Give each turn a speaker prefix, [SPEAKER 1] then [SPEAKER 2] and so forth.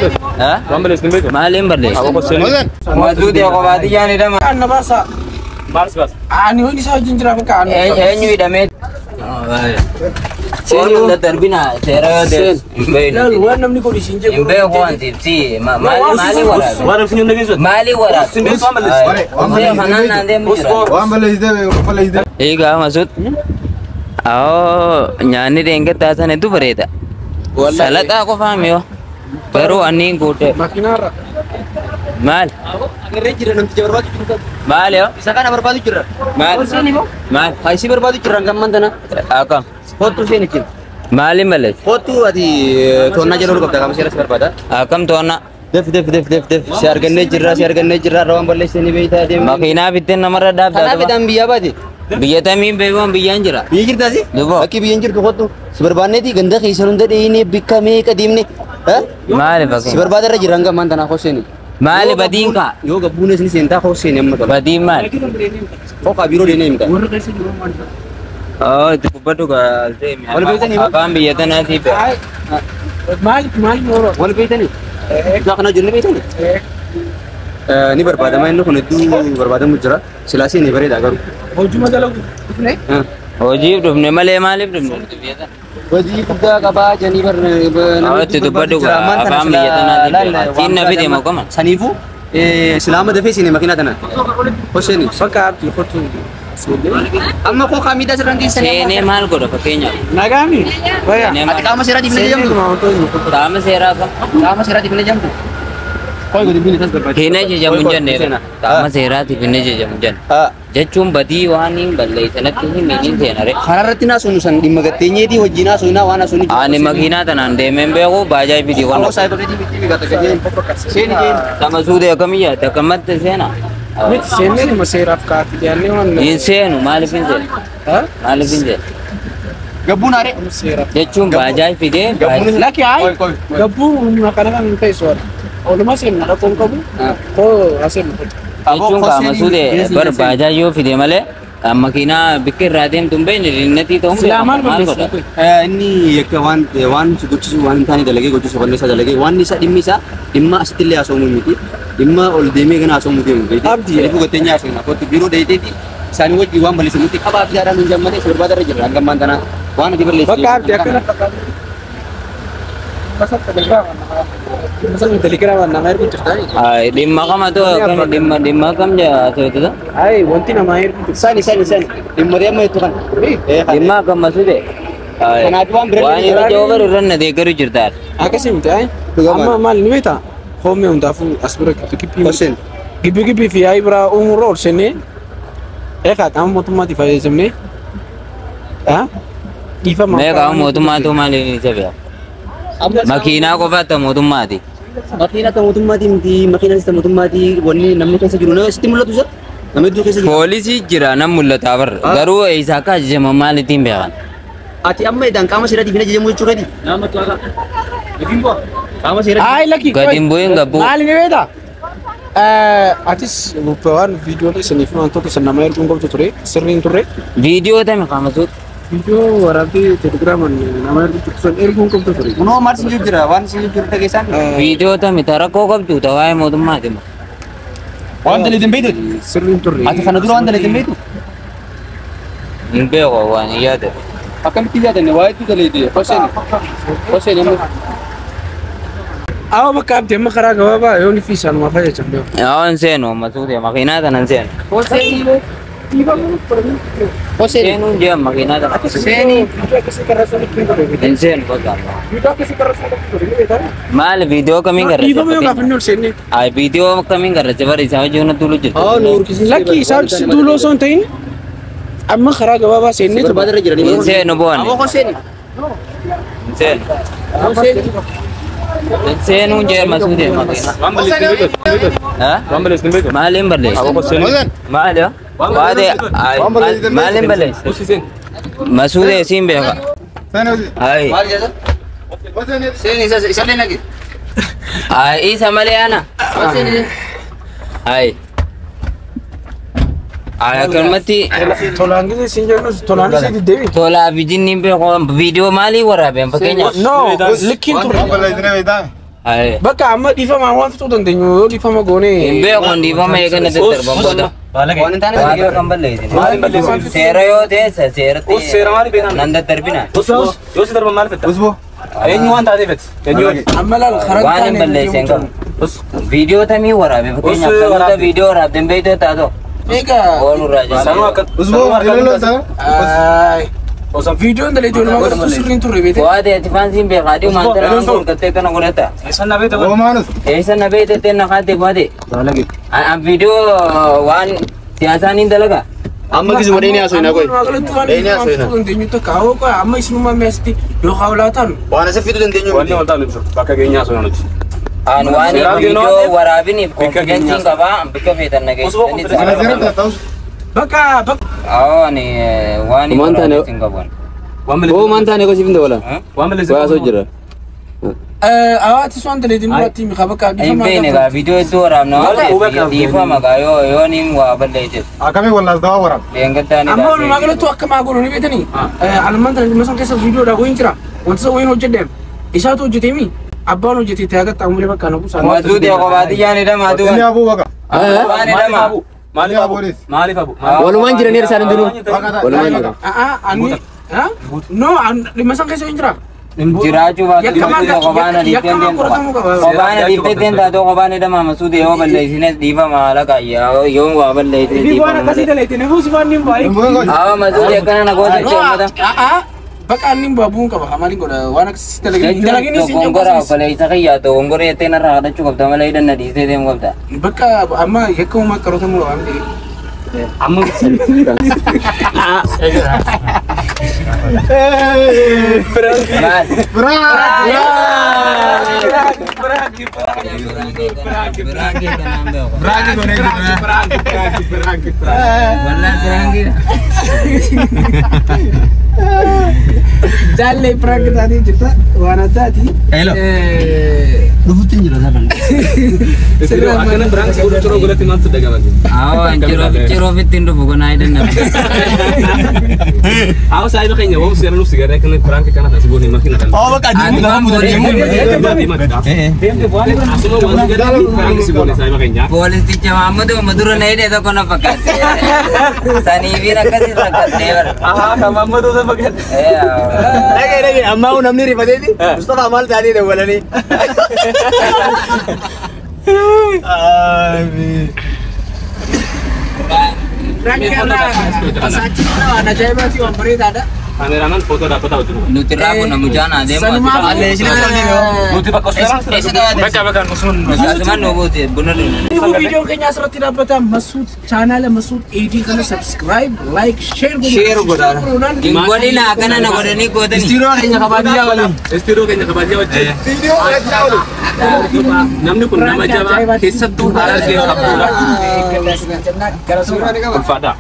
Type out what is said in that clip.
[SPEAKER 1] Ha? Maaliin balleessa? Masud ako baadiyyaa ni dama.
[SPEAKER 2] Kan nabasa.
[SPEAKER 3] Bas.
[SPEAKER 2] Ani hoy isa jinjira kan.
[SPEAKER 1] Eenyu hidhamee? Seeni hunda darbina seera yoo
[SPEAKER 2] Lal wan namni ko disinje
[SPEAKER 1] hin beeku wanti si maali waraabee?
[SPEAKER 3] Warra fi nyunda geessu.
[SPEAKER 1] Maali waraabee? Kanaan naan deemu jira. Egaa Masud. Nyaanni deengataa sana hedduu bareeda. Salaxaa qofaa mi'oo. Garuu anniin guutee.
[SPEAKER 2] Makinara.
[SPEAKER 1] Maal?
[SPEAKER 2] Agarree jira namticha barbaadu jiru.
[SPEAKER 1] Maal yoo?
[SPEAKER 2] Isa kana barbaadu jira.
[SPEAKER 1] Maal? Maal?
[SPEAKER 2] Haisi barbaadu jira gamman tana.
[SPEAKER 1] Akkam?
[SPEAKER 2] Fotu seen ikin.
[SPEAKER 1] Maaliin balleessa?
[SPEAKER 2] Fotu ati toonna jedhu qabda kam seeras barbaada.
[SPEAKER 1] Akkam toonna?
[SPEAKER 2] Def. Si argannee jirra rawaan balleessanii beeytaa deemu.
[SPEAKER 1] Makiinaa bitteen namarra dhaabdaa.
[SPEAKER 2] Kanaaf idan biyya baate.
[SPEAKER 1] Biyya tamiin beekuun biyyaan jira.
[SPEAKER 2] Biyya jirtaasi?
[SPEAKER 1] Duboo.
[SPEAKER 2] Bakki biyyan jirtu fotu. Si barbaanneeti ganda keessa hunda dheeyinee bikka meeqa deemne.
[SPEAKER 1] Maali
[SPEAKER 2] Si
[SPEAKER 1] fakkiin?
[SPEAKER 2] barbaada irra jiran gamman tana hoseeni.
[SPEAKER 1] Maali badiin kaa?
[SPEAKER 2] Yoo gabbuun isin seentaa hoseeni amma tola.
[SPEAKER 1] Badiin maali?
[SPEAKER 2] Foqa biiroo deemee himta.
[SPEAKER 1] Itti kubbaddu gaazee
[SPEAKER 2] Wal beektanii?
[SPEAKER 1] afaan biyya tanaatiif.
[SPEAKER 2] Maal mooro. Wal beektanii? Isaa kana jirne beektanii? Ni barbaadama inni kun hedduu barbaadamu jira. Silaasii ni bareeda garuu. Hojii dalagu dhufne?
[SPEAKER 1] Hojiif dhufne malee maaliif dhufne?
[SPEAKER 2] Hojii guddaa qabaa janii
[SPEAKER 1] Itti dubbaddu afaan biyya tanaatiif. Siin na fide moo qoma?
[SPEAKER 2] Saniifuu silaama dafee isin makiinaa tana. Hoseeni. Bakka abdii fotu. Amma koo kaamiidhaa sirraan keessanii.
[SPEAKER 1] Seenee maal godha fakkeenyaaf?
[SPEAKER 2] Nagaami. Ati qaama seeraatiif ni jamtu.
[SPEAKER 1] Qaama seeraa kam?
[SPEAKER 2] Qaama seeraatiif ni jamtu. Koi gadi bini tas barbaada.
[SPEAKER 1] Hin ajajamu hin jenne. Qaama seeraatiif hin ajajamu hin jenne. Jechuun badii waan hin balleessanatti hin seenare.
[SPEAKER 2] Kanarratti naasuun san dhimma gatteenyeetii wajjin naasuunaa waan naasuun.
[SPEAKER 1] Ani makiinaa tanaan deemeen beeku baajaa fidii waan.
[SPEAKER 2] Amma saayibareetii bitti gata gajeen. Seeni jeen.
[SPEAKER 1] Sama suudee akkamiyyaa akkamatti seena.
[SPEAKER 2] Miti seenneen ma seeraaf kaati yaannee waan.
[SPEAKER 1] Hin seenu maaliif hin seenu? Maaliif hin seenu?
[SPEAKER 2] Gabbuun aare. Seeraaf.
[SPEAKER 1] Jechuun baajaa fidee.
[SPEAKER 2] Laki ayi. Gabbuun makana kan ta'e soora. Oluma seenna rakkoon qabu. Koo aseen.
[SPEAKER 1] Jechuun qaama suudee bar baajaa yoo fide malee makiinaa bikka irraa deemtu hin beekne dinnatii ta'uun maal godha?
[SPEAKER 2] Inni yakka waan gochisu waan hin taane dalagee gochisu waan isa dalagee waan isa dhimmi isaa dhimma asitti illee haasa'uu miti. Dhimma ol deemee gana haasa'uu deemu. Abdii. Kanaafuu gatteenyaa haasa'u. Kootu biiroo dheedeeti isaanii wajjin waan balleessamutti qabaa fi jaadhaan hin jammatee barbaada irra jirra hangammaan tanaa waan ati balleessu. Bakka abdii akkana fakkaatu.
[SPEAKER 1] Dhimma kamatu dhimma kam jaatota?
[SPEAKER 2] Ay, wanti nama ergu. Sani. Dhimma deema itu kan.
[SPEAKER 1] Dhimma kam masude?
[SPEAKER 2] Kanaaf waan bira
[SPEAKER 1] Waan irra jawaabar irra na deeggaru jirtaar.
[SPEAKER 2] Akkasii miti ay. Amma maal ni beektaa? Hoomee hundaafuu as bira gippii. Gippii fi yaa'ii biraa uumurra ol seennee. Eegaa qaama mootummaatiif fayyadamnee. Dhiifama.
[SPEAKER 1] Mee qaama mootummaatu maaliif isa beeka? Makiinaa qofaatti mootummaati.
[SPEAKER 2] Makiinaa ta'e mootummaati miti. Makiinaa isa mootummaati. Wanni namni keessa jiru nama sitti mul'atu jira. Namni iddoo keessa jiru.
[SPEAKER 1] Poolisii jira nam mul'ata barra. Garuu isa akka ajajaman maal ittiin beekan?
[SPEAKER 2] Ati amma edaan qaama seeraatiif hin ajajamu jechuu reeti. Nama tuaga. Qaama seeraatiif. Ay laki.
[SPEAKER 1] Gadi hin bu'in gabbu.
[SPEAKER 2] Maali ni beektaa? Atis waan viidiyoolee saniif wantoota san nama erguun qabdu ture sirriin turre.
[SPEAKER 1] Viidiyoo tami qaamasuuti.
[SPEAKER 2] Video waraabbii telegiraaman nama erguun qabdu ture. Kunoo maal sin jira waan sin jiru dhageessan.
[SPEAKER 1] Viidiyoo tami rakkoo qabdu waa'ee mootummaati.
[SPEAKER 2] Waan daleetin beektu. Sirriin turre. Ati kana dura waan daleetin beektu.
[SPEAKER 1] Hin beeku waan yaada.
[SPEAKER 2] Akkamitti yaadanne waa itti daleete. Hoseen amma. Awa bakka abdii amma karaa gabaabaa yoo ni fiisaan waa fayyadamu.
[SPEAKER 1] Hin seenu masuuti makiinaa tana hin seenu.
[SPEAKER 2] Hoseen.
[SPEAKER 1] Seenuun jee makiinaa tana.
[SPEAKER 2] Seeni.
[SPEAKER 1] Hin seenu bakka. Maal viidiyoo kamiin garracha? Ay viidiyoo kamiin garracha bari isaa hojii hunda tuulu jirtu.
[SPEAKER 2] Lakki isaan duuloo osoo hin ta'in amma karaa gabaabaa seennee barbaada irra jiranii.
[SPEAKER 1] Hin seenu boone.
[SPEAKER 2] Hoseen.
[SPEAKER 1] Hin seenu. Hin seenuun jee masuuti makiinaa.
[SPEAKER 3] Waan balleessin beeku.
[SPEAKER 1] Maaliin balleessu? Maali? Maaliin balleessu? Masuuti siin beeka. Ay.
[SPEAKER 2] Seeni isa lee nagi.
[SPEAKER 1] Ay isa malee ana. Ay. Ay akkanumatti
[SPEAKER 2] Tolaan gisee siin jennu tolaan isii diddeebi.
[SPEAKER 1] tolaa viidiyoo maalii waraabeen fakkeenyaaf?
[SPEAKER 2] No, likkiin turre.
[SPEAKER 1] Hai.
[SPEAKER 4] Bakka amma dhiifama waan fixuu dandeenyu yoo dhiifama goone.
[SPEAKER 1] Hin beekon dhiifama eegana daddarban booda.
[SPEAKER 2] Waan hin taane
[SPEAKER 1] Waa kan balleessin.
[SPEAKER 3] Maal hin balleessin?
[SPEAKER 1] Seera yoo ta'e seeratti.
[SPEAKER 3] Us seera maali beekan?
[SPEAKER 1] Nan daddarbina.
[SPEAKER 3] Yoo si darban maal fetta?
[SPEAKER 2] Usbo.
[SPEAKER 3] Eenyu waan taatee fetta? Eenyu?
[SPEAKER 4] Amma laal karaa
[SPEAKER 1] Waan hin balleessin qabu. Viidiyoo tamii waraabe fakkeenyaaf sababii viidiyoo waraabden beeytoo taatoo.
[SPEAKER 4] Egaa.
[SPEAKER 1] Oolurraa jira.
[SPEAKER 3] Sanuu akka
[SPEAKER 4] Osan viidiyoon dalee ijoollee maa godhatu sirriin turre beete.
[SPEAKER 1] Waa ta'e ati faansiin beekaadhi maanta nama golgattee kana godhata.
[SPEAKER 3] eessan na beekta?
[SPEAKER 1] Eessa na beektattee na kaatee baate. An viidiyoo waan siyaasaan hin dalagaa.
[SPEAKER 2] Amma kisi wadai ni aso ina koi.
[SPEAKER 4] Ini aso ina. Dandeenyu takka hawwa koi amma isinummaa mi'aasti yoo haawlaatan.
[SPEAKER 2] Waan asif fitu dandeenyu.
[SPEAKER 3] Wanni wal ta'an ibsu bakka keenyaa osoo nuti.
[SPEAKER 1] An waan viidiyoo waraabiniif konfidensiin qabaa bakka feetan nageessanii.
[SPEAKER 4] Bakka bakka.
[SPEAKER 1] Ani waan konfidensiin qabuun.
[SPEAKER 3] Waan malee.
[SPEAKER 2] Oh mantaan eko sifin wala.
[SPEAKER 3] Waan malee.
[SPEAKER 2] Waa aso jira.
[SPEAKER 4] Awaati sun dalee dimu ati mi kabaka
[SPEAKER 1] Hin beekne gaa viidiyoo iddoo waraabna waan ta'eef dhiifama gaa yoo niin waa balleesses.
[SPEAKER 5] Akami wallaas dawaa waraab.
[SPEAKER 1] Leengattaani
[SPEAKER 4] amma walumaa galatti akka maa godhu ni beetanii almaan tana dhimma san keessa viidiyoodha goyin jira wanta isa wayin hojjedheem isaatu hojjeteemi abbaan hojjete itti hagatta amulee bakka nabu sana
[SPEAKER 1] Masuu ta'e qofaati yaani dhamaatu.
[SPEAKER 5] Ini abu baka.
[SPEAKER 1] Waan dhama.
[SPEAKER 3] Maaliif abu? Maaliif abu?
[SPEAKER 2] Walumaan jiran irra isaan dinu. Walumaan jiran.
[SPEAKER 4] anni no dhimma san keessa hin jira
[SPEAKER 1] Jiraachuu baatu qophaan adiiftee qophaan adiiftee taatoo qophaan dhama masuu ta'e yoo balleessines dhiifama haala qaayyaa yoo waa balleessines dhiifama malee. Haa masuu ta'e akkana na goota jechuudha.
[SPEAKER 4] bakka annin baabuun qaba amaliin godha waan akkasii dalagini siin
[SPEAKER 1] Gongora obboleessa kiyyaa ta'u gongora jettee narraa kadhachuu qabda malee hidhanna dhiistee deemu qabda.
[SPEAKER 4] bakka amma yakka uumaa qarootamuu waan ta'eef
[SPEAKER 3] Amma
[SPEAKER 4] Jalle prank tadi cerita warna tadi.
[SPEAKER 3] Hello.
[SPEAKER 2] Dufutin jira saban.
[SPEAKER 3] Istirahat akhirnya berangkat udah curug udah timan sudah gak lagi.
[SPEAKER 1] Ciroo fittiin dhufu kun haa hidhanna.
[SPEAKER 3] Aku saya kayaknya wow sekarang lu segera kena berangkat karena tak sebuah makin akan.
[SPEAKER 2] Oh baka di mo dalam mudah demo.
[SPEAKER 3] Asal mau segera berangkat sebuah saya kayaknya.
[SPEAKER 1] Poolisicha Mahammadu madura na hidhe tokko na fakkaate. Saniifiin akkasii rakkattee bara.
[SPEAKER 3] Kamu mau tuh sama kan?
[SPEAKER 2] Lagi amma namni rifate ni. Mustafa amal tadi de walani.
[SPEAKER 4] Prank karena sachi warna jaya sih orang beri ada.
[SPEAKER 3] Kameraman foto dapat tahu dulu.
[SPEAKER 1] Nuti raabu na mujaan adeemu.
[SPEAKER 3] Lu tiba kos sekarang? Baca musun.
[SPEAKER 1] Cuma nubuti bener.
[SPEAKER 4] Ini video kayaknya asal tidak dapat Masud channel Masud AD karena subscribe, like, share
[SPEAKER 2] godara.
[SPEAKER 1] Ingwali na akana na godani godani.
[SPEAKER 2] Istiro kayaknya kabadia walin.
[SPEAKER 3] Estiro kayaknya kebaca wajah.
[SPEAKER 2] Video kayaknya
[SPEAKER 3] Namni kun nama jaba hisab tu haras ke kapula.
[SPEAKER 4] Karena
[SPEAKER 3] Ulfada.